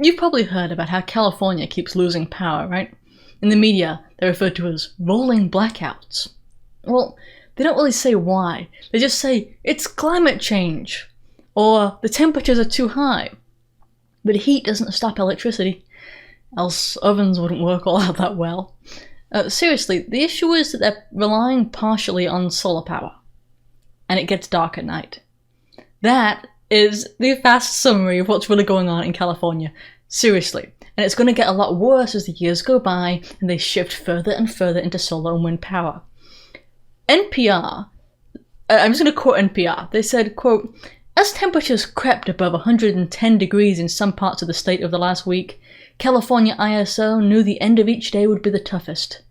You've probably heard about how California keeps losing power, right? In the media, they're referred to as rolling blackouts. Well, they don't really say why. They just say, it's climate change, or the temperatures are too high. But heat doesn't stop electricity, else ovens wouldn't work all out that well. Seriously, the issue is that they're relying partially on solar power, and it gets dark at night. That is the fast summary of what's really going on in California. Seriously. And it's going to get a lot worse as the years go by and they shift further and further into solar and wind power. NPR, I'm just going to quote NPR, they said, quote, "As temperatures crept above 110 degrees in some parts of the state over the last week, California ISO knew the end of each day would be the toughest.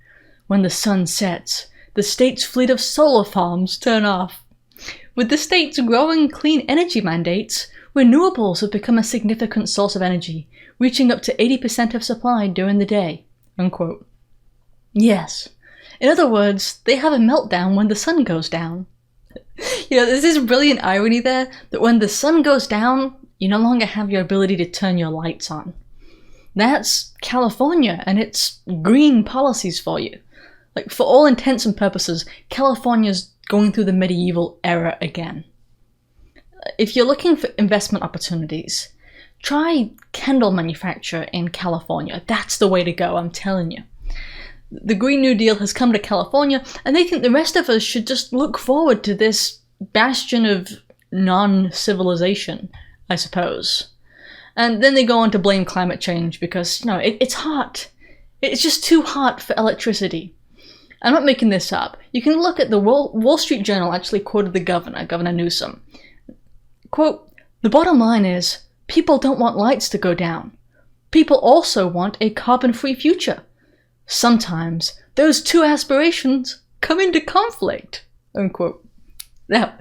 When the sun sets, the state's fleet of solar farms turn off. With the state's growing clean energy mandates, renewables have become a significant source of energy, reaching up to 80% of supply during the day." Unquote. Yes. In other words, they have a meltdown when the sun goes down. There's this brilliant irony there, that when the sun goes down, you no longer have your ability to turn your lights on. That's California and its green policies for you. Like, for all intents and purposes, California's going through the medieval era again. If you're looking for investment opportunities, try candle manufacture in California. That's the way to go, I'm telling you. The Green New Deal has come to California, and they think the rest of us should just look forward to this bastion of non-civilization, I suppose. And then they go on to blame climate change because, it's hot. It's just too hot for electricity. I'm not making this up. You can look at the Wall Street Journal actually quoted the Governor Newsom. Quote, "The bottom line is, people don't want lights to go down. People also want a carbon-free future. Sometimes those two aspirations come into conflict." Unquote. Now,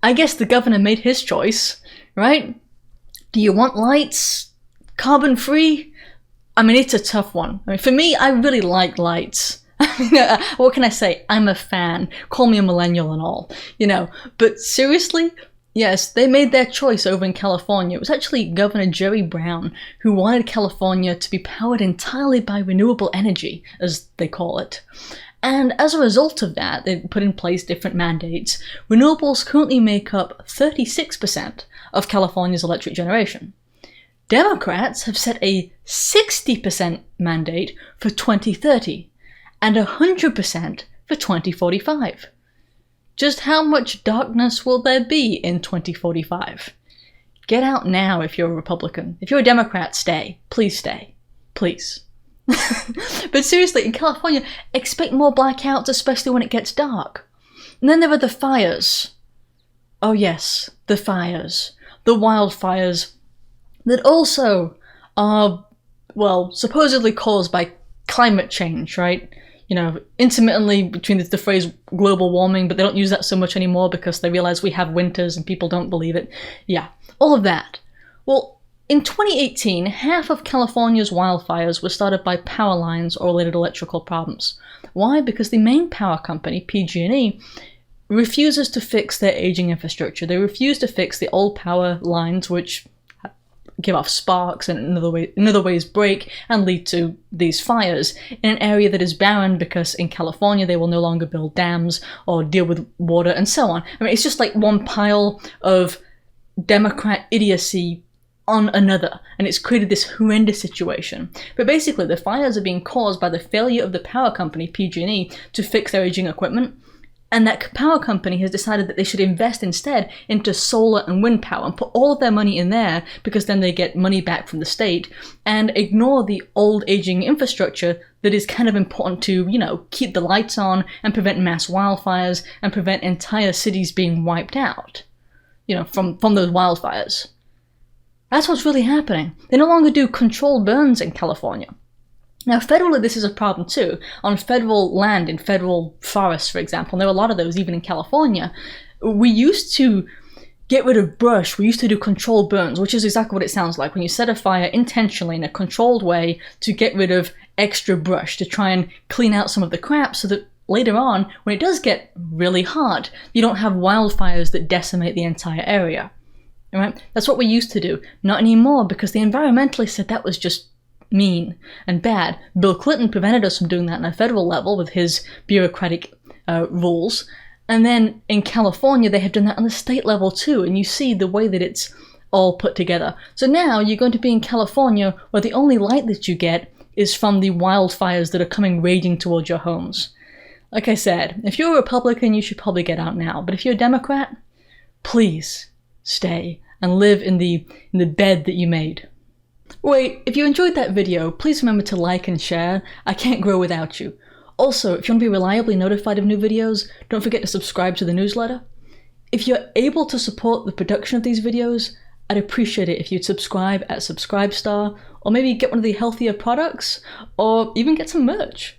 I guess the governor made his choice, right? Do you want lights? Carbon-free? I mean, it's a tough one. For me, I really like lights. What can I say? I'm a fan. Call me a millennial and all, But seriously, yes, they made their choice over in California. It was actually Governor Jerry Brown who wanted California to be powered entirely by renewable energy, as they call it. And as a result of that, they put in place different mandates. Renewables currently make up 36% of California's electric generation. Democrats have set a 60% mandate for 2030 and 100% for 2045. Just how much darkness will there be in 2045? Get out now if you're a Republican. If you're a Democrat, stay. Please stay. Please. But seriously, in California, expect more blackouts, especially when it gets dark. And then there are the fires. Oh yes, the fires. The wildfires that also are, supposedly caused by climate change, right? Intermittently between the phrase global warming, but they don't use that so much anymore because they realize we have winters and people don't believe it. Yeah, all of that. Well, in 2018, half of California's wildfires were started by power lines or related electrical problems. Why? Because the main power company, PG&E, refuses to fix their aging infrastructure. They refuse to fix the old power lines, which give off sparks and in other ways break and lead to these fires in an area that is barren because in California they will no longer build dams or deal with water and so on. I mean, it's just like one pile of Democrat idiocy on another, and it's created this horrendous situation. But basically the fires are being caused by the failure of the power company, PG&E, to fix their aging equipment. And that power company has decided that they should invest instead into solar and wind power and put all of their money in there because then they get money back from the state and ignore the old aging infrastructure that is kind of important to, keep the lights on and prevent mass wildfires and prevent entire cities being wiped out, from those wildfires. That's what's really happening. They no longer do controlled burns in California. Now, federally, this is a problem too. On federal land, in federal forests, for example, and there are a lot of those even in California, we used to get rid of brush. We used to do controlled burns, which is exactly what it sounds like. When you set a fire intentionally in a controlled way to get rid of extra brush, to try and clean out some of the crap so that later on, when it does get really hot, you don't have wildfires that decimate the entire area. Right? That's what we used to do. Not anymore, because the environmentalists said that was just mean and bad. Bill Clinton prevented us from doing that on a federal level with his bureaucratic rules. And then in California, they have done that on the state level too. And you see the way that it's all put together. So now you're going to be in California where the only light that you get is from the wildfires that are coming raging towards your homes. Like I said, if you're a Republican, you should probably get out now. But if you're a Democrat, please stay and live in the bed that you made. Wait, if you enjoyed that video, please remember to like and share. I can't grow without you. Also, if you want to be reliably notified of new videos, don't forget to subscribe to the newsletter. If you're able to support the production of these videos, I'd appreciate it if you'd subscribe at Subscribestar, or maybe get one of the healthier products, or even get some merch.